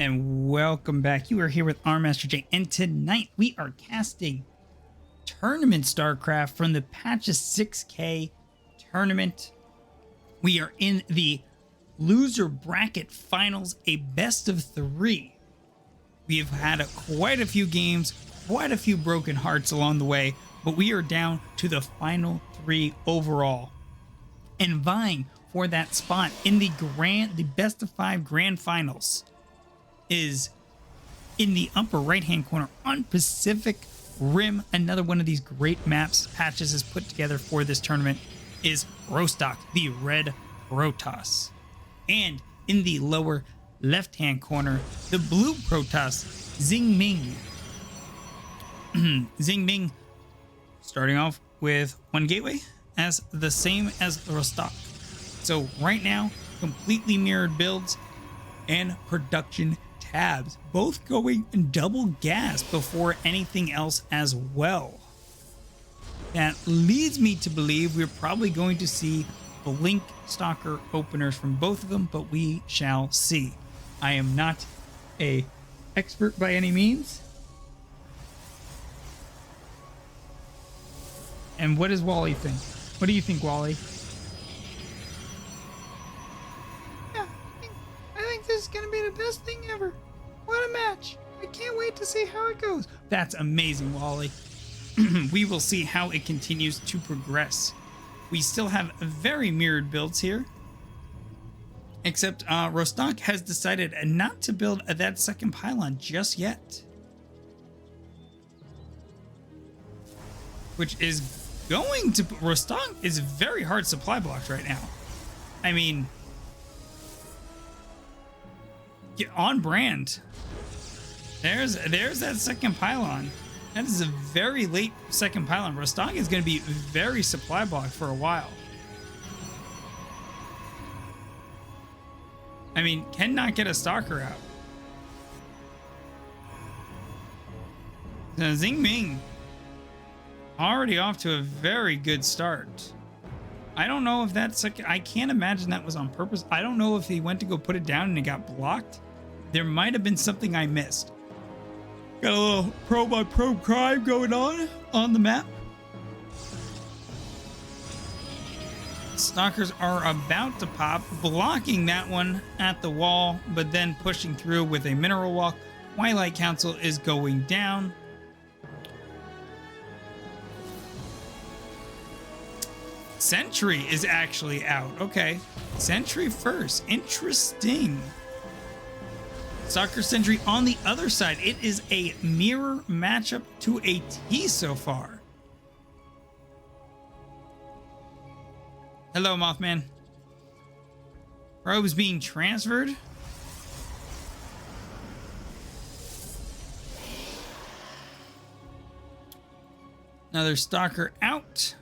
And welcome back. You are here with our Master J, and tonight we are casting Tournament StarCraft from the Patches 6K tournament. We are in the loser bracket finals, a best of 3. We have had quite a few games, quite a few broken hearts along the way, but we are down to the final 3 overall, and vying for that spot in the best of 5 grand finals is in the upper right hand corner on Pacific Rim. Another one of these great maps Patches has put together for this tournament is Rostok, the red Protoss. And in the lower left hand corner, the blue Protoss, XingMing. XingMing starting off with 1 gateway as the same as Rostok. So right now, completely mirrored builds and production tabs, both going double gas before anything else as well. That leads me to believe we're probably going to see Blink Stalker openers from both of them, but we shall see. I am not an expert by any means. And what does Wally think? What do you think, Wally? I think this is going to be the best thing ever. What a match. I can't wait to see how it goes. That's amazing, Wally. We will see how it continues to progress. We still have very mirrored builds here. Except Rostok has decided not to build that second pylon just yet. Which is going to... Rostok is very hard supply blocked right now. I mean... get on brand. There's that second pylon. That is a very late second pylon. Rostok is going to be very supply blocked for a while. I mean, cannot get a stalker out. So XingMing already off to a very good start. I don't know if that's like, I can't imagine that was on purpose. I don't know if he went to go put it down and it got blocked. There might have been something I missed. Got a little probe by probe crime going on the map. Stalkers are about to pop, blocking that one at the wall, but then pushing through with a mineral walk. Twilight Council is going down. Sentry is actually out. Okay. Sentry first. Interesting. Stalker Sentry on the other side. It is a mirror matchup to a T so far. Hello, Mothman. Probes being transferred. Another Stalker out.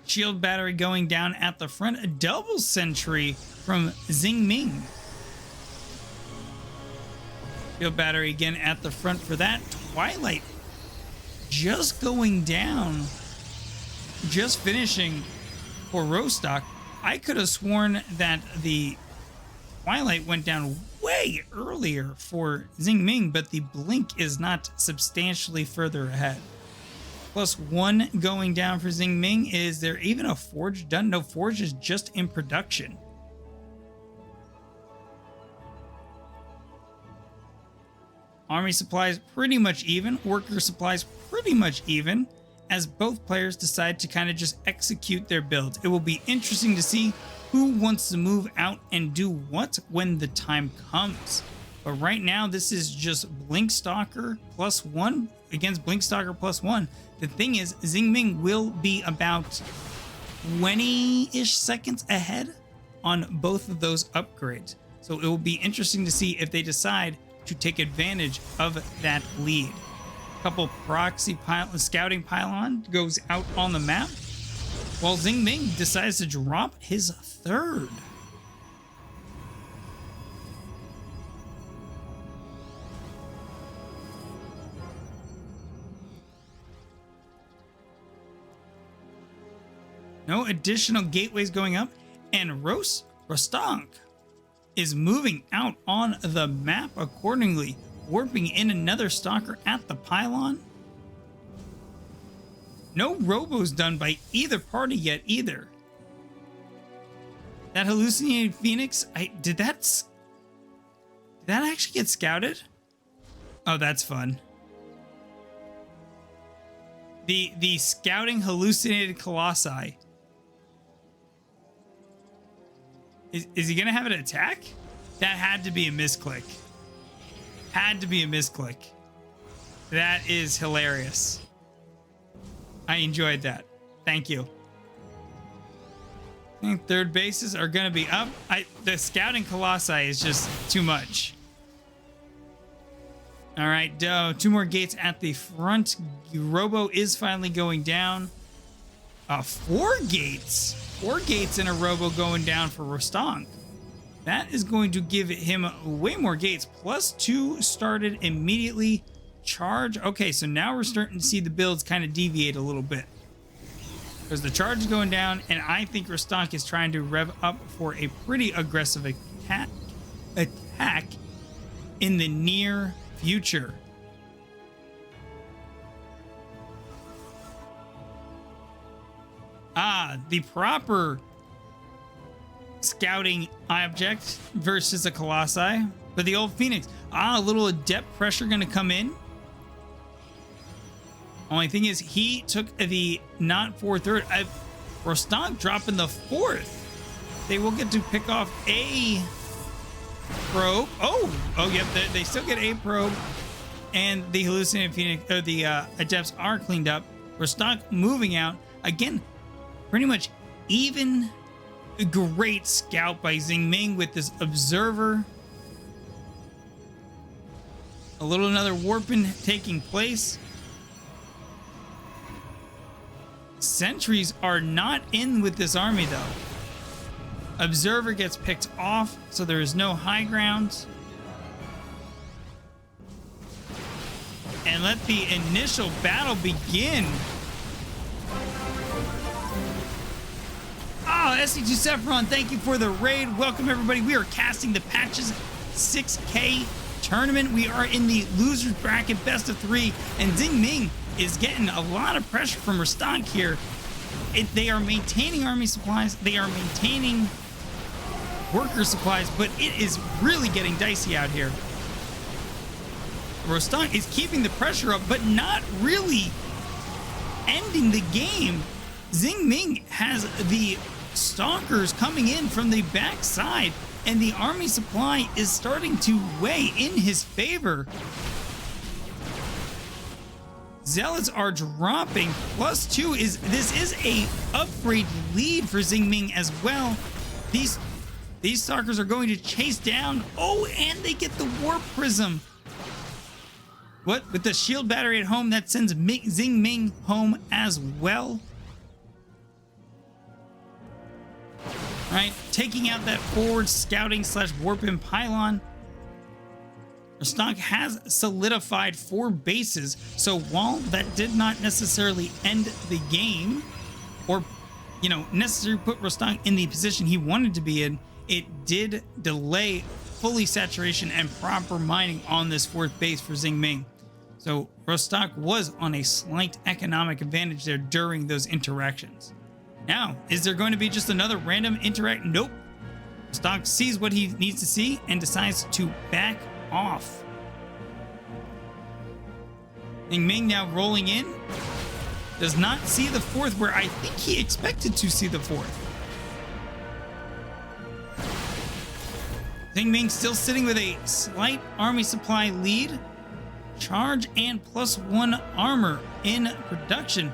Shield battery going down at the front. A double sentry from XingMing. Shield battery again at the front for that. Twilight just going down. Just finishing for Rostok. I could have sworn that the Twilight went down way earlier for XingMing, but the blink is not substantially further ahead. +1 going down for XingMing. Is there even a forge done? No, forge is just in production. Army supplies pretty much even. Worker supplies pretty much even, as both players decide to kind of just execute their builds. It will be interesting to see who wants to move out and do what when the time comes. But right now, this is just Blink Stalker +1 against Blink Stalker +1. The thing is, XingMing will be about 20-ish seconds ahead on both of those upgrades. So it will be interesting to see if they decide to take advantage of that lead. A couple proxy scouting pylon goes out on the map, while XingMing decides to drop his third. No additional gateways going up, and Rostok is moving out on the map accordingly, warping in another stalker at the pylon. No robos done by either party yet either. That hallucinated phoenix, did that actually get scouted? Oh, that's fun. The scouting hallucinated colossi. Is he gonna have an attack? That had to be a misclick. Had to be a misclick. That is hilarious. I enjoyed that. Thank you. I think third bases are gonna be up. The scouting colossi is just too much. All right, 2 more gates at the front. Robo is finally going down. 4 gates. 4 gates in a Robo going down for Rostok. That is going to give him way more gates. +2 started immediately. Charge. Okay, so now we're starting to see the builds kind of deviate a little bit. Because the charge is going down, and I think Rostok is trying to rev up for a pretty aggressive attack in the near future. The proper scouting object versus a colossi, but the old phoenix. A little adept pressure going to come in. Only thing is, he took the not 4/3. Rostok dropping the 4th. They will get to pick off a probe. Oh, yep. They still get a probe, and the hallucinated phoenix, or the adepts are cleaned up. Rostok moving out again. Pretty much even. A great scout by XingMing with this observer. Another warping taking place. Sentries are not in with this army though. Observer gets picked off, so there is no high ground. And let the initial battle begin. Oh, SC2 Sephiron, thank you for the raid. Welcome, everybody. We are casting the Patches 6K tournament. We are in the losers bracket, best of 3, and XingMing is getting a lot of pressure from Rostok here. They are maintaining army supplies. They are maintaining worker supplies, but it is really getting dicey out here. Rostok is keeping the pressure up, but not really ending the game. XingMing has the stalkers coming in from the backside, and the army supply is starting to weigh in his favor. Zealots are dropping. +2 this is a upgrade lead for XingMing as well. These stalkers are going to chase down. Oh, and they get the warp prism. What? With the shield battery at home, that sends XingMing home as well. All right, taking out that forward scouting / warping pylon. Rostok has solidified 4 bases, so while that did not necessarily end the game, or necessarily put Rostok in the position he wanted to be in, it did delay fully saturation and proper mining on this 4th base for XingMing. So Rostok was on a slight economic advantage there during those interactions. Now, is there going to be just another random interact? Nope. Rostok sees what he needs to see and decides to back off. XingMing now rolling in. Does not see the 4th where I think he expected to see the 4th. XingMing still sitting with a slight army supply lead. Charge and +1 armor in production.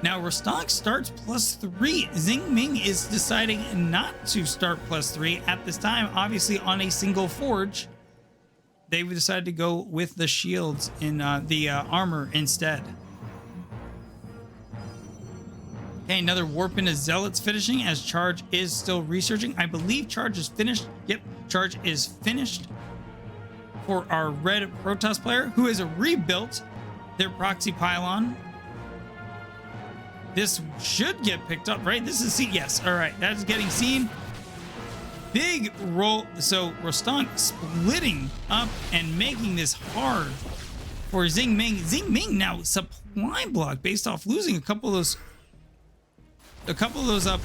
Now Rostok starts +3. XingMing is deciding not to start +3 at this time, obviously on a single forge. They decided to go with the shields in the armor instead. Okay, another warp into Zealots finishing as Charge is still researching. I believe Charge is finished. Yep, Charge is finished for our red Protoss player who has rebuilt their proxy pylon. This should get picked up, right? This is seen. Yes. All right. That is getting seen. big roll. So Rostok splitting up and making this hard for XingMing. XingMing now supply block based off losing a couple of those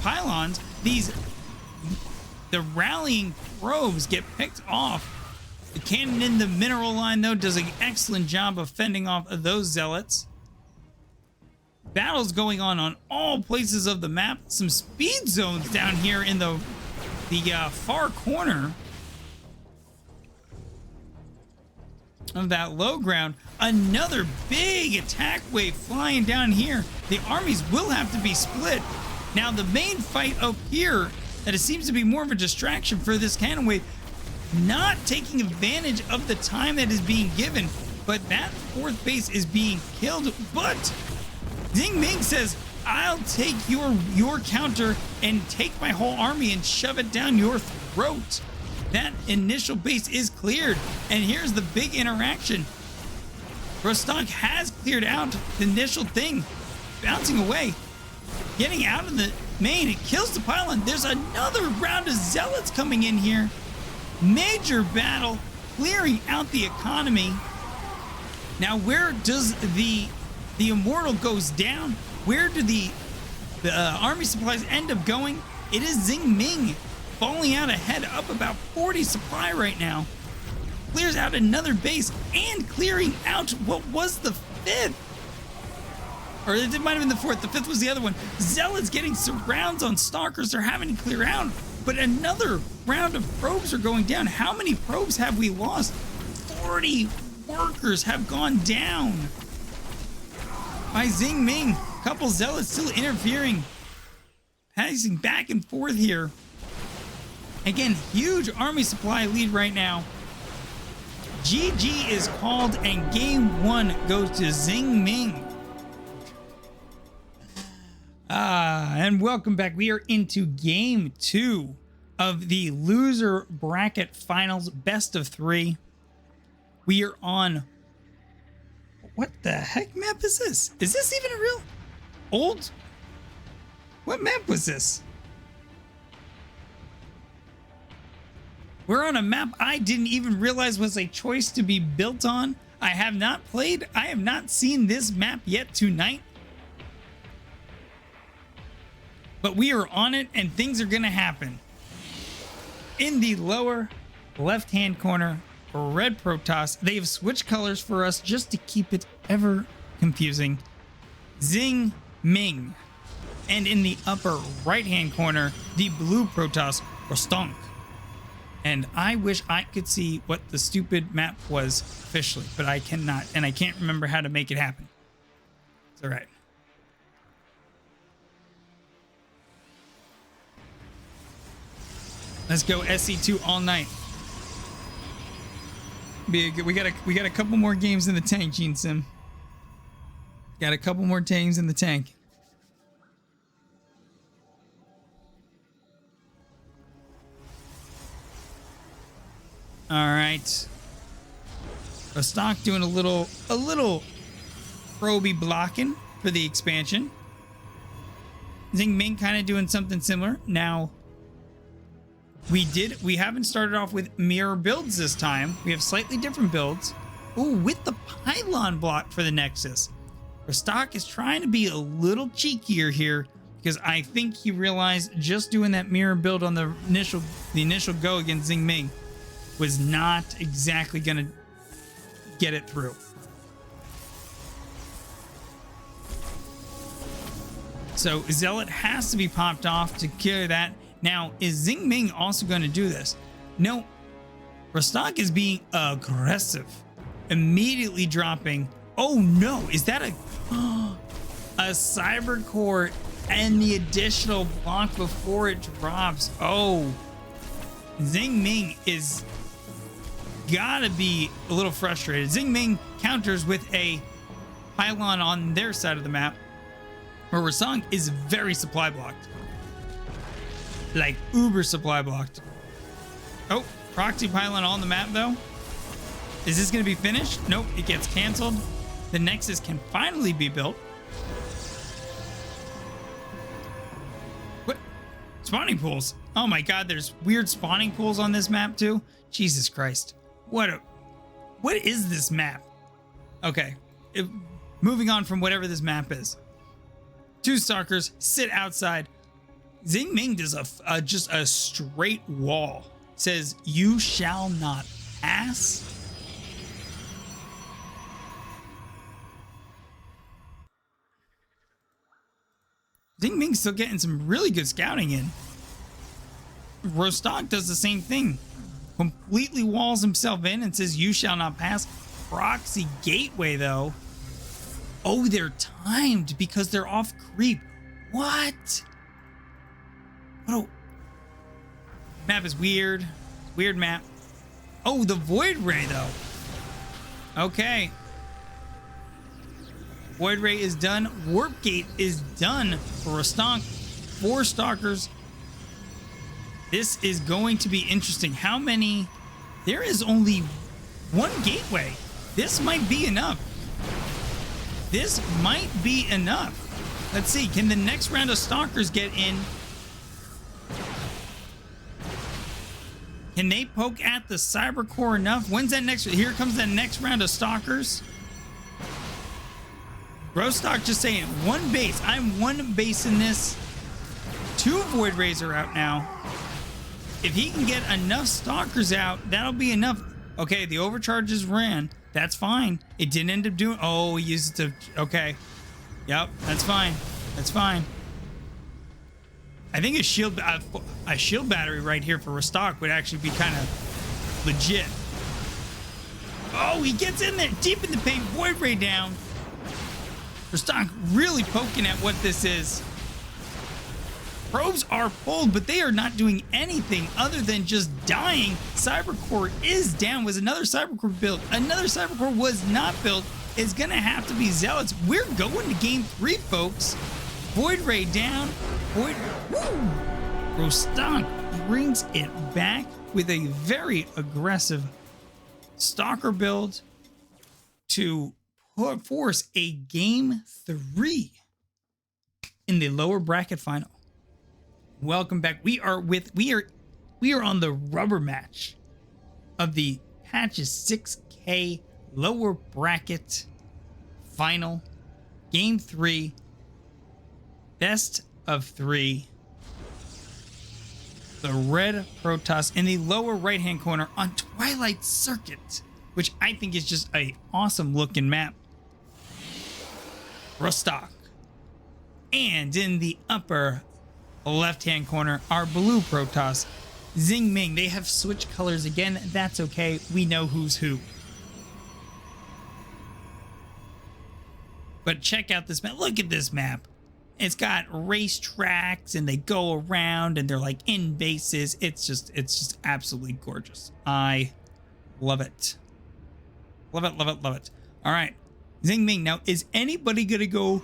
pylons. The rallying probes get picked off. The cannon in the mineral line, though, does an excellent job of fending off those zealots. Battles going on all places of the map. Some speed zones down here in the far corner of that low ground. Another big attack wave flying down here. The armies will have to be split. Now, the main fight up here, that it seems to be more of a distraction for this cannon wave, not taking advantage of the time that is being given, but that fourth base is being killed. But XingMing says, I'll take your counter and take my whole army and shove it down your throat. That initial base is cleared, and here's the big interaction. Rostok has cleared out the initial thing, bouncing away, getting out of the main. It kills the pylon. There's another round of zealots coming in here. Major battle, clearing out the economy. Now, where does the immortal goes down? Where do the army supplies end up going? It is XingMing falling out ahead, up about 40 supply right now. Clears out another base and clearing out what was the fifth. Or it might have been the fourth. The fifth was the other one. Zealots getting surrounds on stalkers. They're having to clear out. But another round of probes are going down. How many probes have we lost? 40 workers have gone down by XingMing. A couple zealots still interfering, passing back and forth here. Again, huge army supply lead right now. GG is called, and game one goes to XingMing. And welcome back. We are into game two of the loser bracket finals, best of three. We are on, what the heck map is this? Is this even a real old? What map was this? We're on a map I didn't even realize was a choice to be built on. I have not seen this map yet tonight. But we are on it, and things are gonna happen. In the lower left-hand corner, red Protoss. They have switched colors for us just to keep it ever confusing. XingMing. And in the upper right-hand corner, the blue Protoss, Rostok. And I wish I could see what the stupid map was officially, but I cannot, and I can't remember how to make it happen. It's all right. Let's go SC2 all night. We got a couple more games in the tank, Gene Sim. Got a couple more games in the tank. All right. Rostok doing a little proby blocking for the expansion. XingMing kind of doing something similar. Now, we haven't started off with mirror builds this time. We have slightly different builds. Ooh, with the pylon block for the Nexus. Rostok is trying to be a little cheekier here because I think he realized just doing that mirror build on the initial go against XingMing was not exactly going to get it through. So Zealot has to be popped off to clear that. Now, is XingMing also going to do this? No. Rostok is being aggressive. Immediately dropping. Oh no, is that a cyber core and the additional block before it drops? Oh, XingMing is gotta be a little frustrated. XingMing counters with a pylon on their side of the map, where Rostok is very supply blocked. Like uber supply blocked. Oh, proxy pylon on the map though. Is this gonna be finished? Nope, it gets canceled. The Nexus can finally be built. What? Spawning pools. Oh my god, there's weird spawning pools on this map too. Jesus Christ. What is this map? Okay. Moving on from whatever this map is. Two stalkers sit outside. XingMing does just a straight wall. Says, "You shall not pass." XingMing's still getting some really good scouting in. Rostok does the same thing. Completely walls himself in and says, "You shall not pass." Proxy gateway, though. Oh, they're timed because they're off creep. What? Oh, map is weird. Weird map. Oh, the Void Ray, though. Okay. Void Ray is done. Warp Gate is done for Rostok. 4 stalkers. This is going to be interesting. How many? There is only 1 gateway. This might be enough. This might be enough. Let's see. Can the next round of stalkers get in? Can they poke at the cyber core enough? When's that next? Here comes that next round of stalkers. Rostok just saying 1 base. I'm 1 base in this. 2 Void Rays are out now. If he can get enough stalkers out, that'll be enough. Okay, the overcharges ran. That's fine. It didn't end up doing. Oh, he used it to. Okay. Yep, that's fine. That's fine. I think a shield battery right here for Rostok would actually be kind of legit. Oh, he gets in there deep in the paint. Void Ray down. Rostok really poking at what this is. Probes are pulled, but they are not doing anything other than just dying. Cybercore is down. Was another Cybercore built? Another Cybercore was not built. It's going to have to be Zealots. We're going to game 3, folks. Void Ray down. Void. Woo! Rostok brings it back with a very aggressive Stalker build to force a game 3 in the lower bracket final. Welcome back. We are on the rubber match of the Patches 6K lower bracket final, game 3, best of 3. The red Protoss in the lower right hand corner on Twilight Circuit, which I think is just a awesome looking map. Rostok. And in the upper left-hand corner, our blue Protoss, XingMing. They have switched colors again. That's okay. We know who's who. But check out this map. Look at this map. It's got race tracks and they go around and they're like in bases. It's just absolutely gorgeous. I love it. Love it, love it, love it. All right. XingMing. Now, is anybody going to go?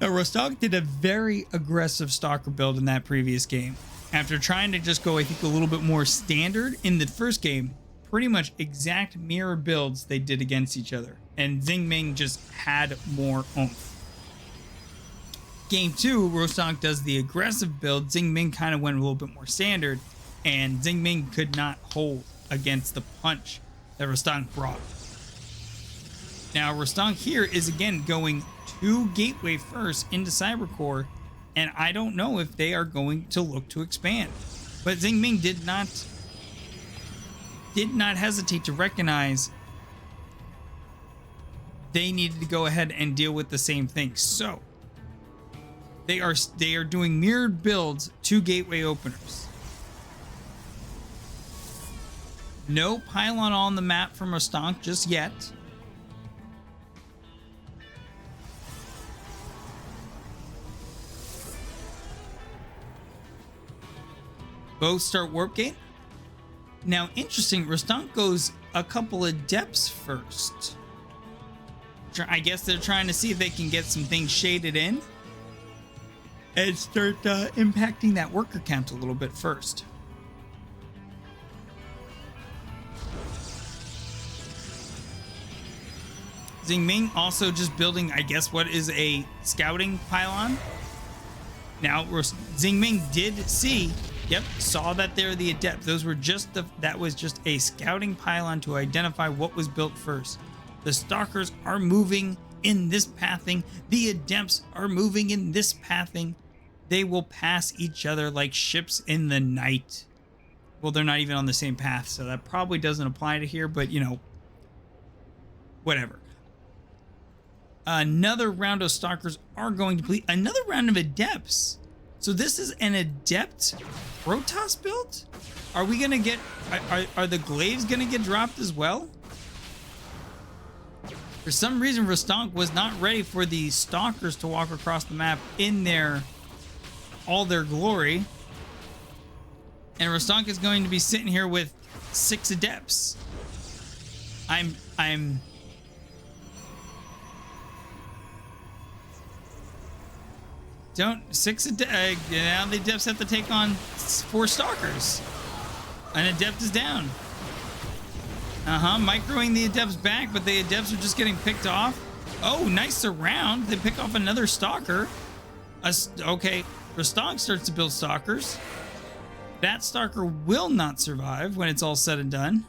Rostok did a very aggressive Stalker build in that previous game. After trying to just go, I think, a little bit more standard in the first game, pretty much exact mirror builds they did against each other. And XingMing just had more oomph. Game 2, Rostok does the aggressive build. XingMing kind of went a little bit more standard. And XingMing could not hold against the punch that Rostok brought. Now, Rostok here is again going 2 gateway first into Cybercore, and I don't know if they are going to look to expand. But XingMing did not hesitate to recognize they needed to go ahead and deal with the same thing. So they are doing mirrored builds, 2 gateway openers. No pylon on the map from Rostok just yet. Both start Warp Gate. Now, interesting, Rostok goes a couple of depths first. I guess they're trying to see if they can get some things shaded in and start impacting that worker count a little bit first. XingMing also just building, I guess, what is a scouting pylon. Now, XingMing did see Yep, saw that there, the Adept. Those were just that was just a scouting pylon to identify what was built first. The Stalkers are moving in this pathing. The Adepts are moving in this pathing. They will pass each other like ships in the night. Well, they're not even on the same path, so that probably doesn't apply to here, but you know, whatever. Another round of Stalkers are going to complete. Another round of Adepts. So this is an Adept Protoss build? Are we gonna get, are the glaives gonna get dropped as well? For some reason, Rostok was not ready for the Stalkers to walk across the map in all their glory. And Rostok is going to be sitting here with 6 Adepts. Now the Adepts have to take on 4 Stalkers. An Adept is down. Microing the Adepts back, but the Adepts are just getting picked off. Oh, nice surround. They pick off another Stalker. Okay, Rostok starts to build Stalkers. That Stalker will not survive when it's all said and done.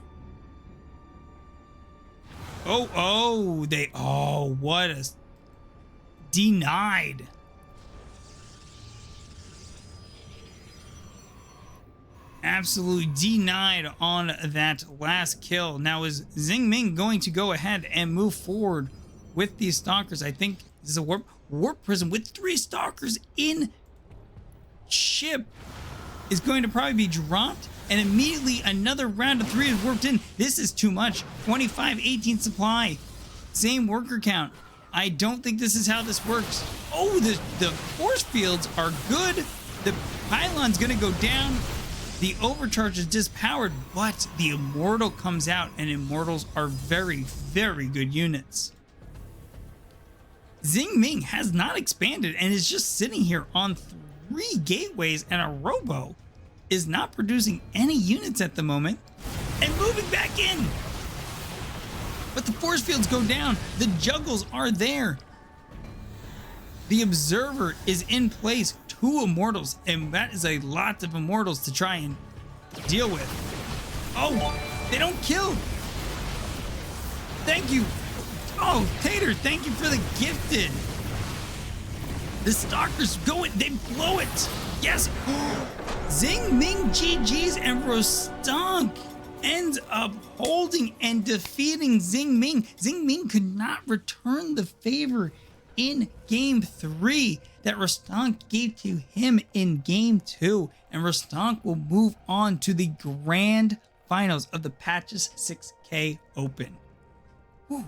What a... Denied. Absolutely denied on that last kill. Now is XingMing going to go ahead and move forward with these Stalkers? I think this is a warp prism with 3 Stalkers in ship is going to probably be dropped, and immediately another round of 3 is warped in. This is too much. 25-18 supply, same worker count. I don't think this is how this works. Oh, the force fields are good. The pylon's gonna go down. The overcharge is dispowered, but the Immortal comes out, and Immortals are very, very good units. XingMing has not expanded and is just sitting here on 3 gateways, and a Robo is not producing any units at the moment and moving back in. But the force fields go down. The juggles are there. The Observer is in place. 2 Immortals, and that is a lot of Immortals to try and deal with. Oh, they don't kill. Thank you. Oh, Tater, thank you for the gifted. The Stalkers go it, they blow it. Yes. XingMing GG's, and Rostok ends up holding and defeating XingMing. XingMing could not return the favor in game 3 that Rostok gave to him in game 2, and Rostok will move on to the grand finals of the Patches 6K Open. Whew.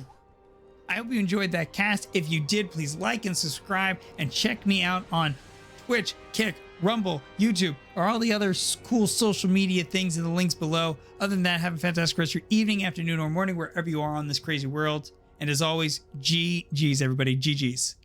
I hope you enjoyed that cast. If you did, please like and subscribe, and check me out on Twitch, Kick, Rumble, YouTube, or all the other cool social media things in the links below. Other than that, have a fantastic rest of your evening, afternoon, or morning, wherever you are on this crazy world. And as always, GG's, everybody. GG's.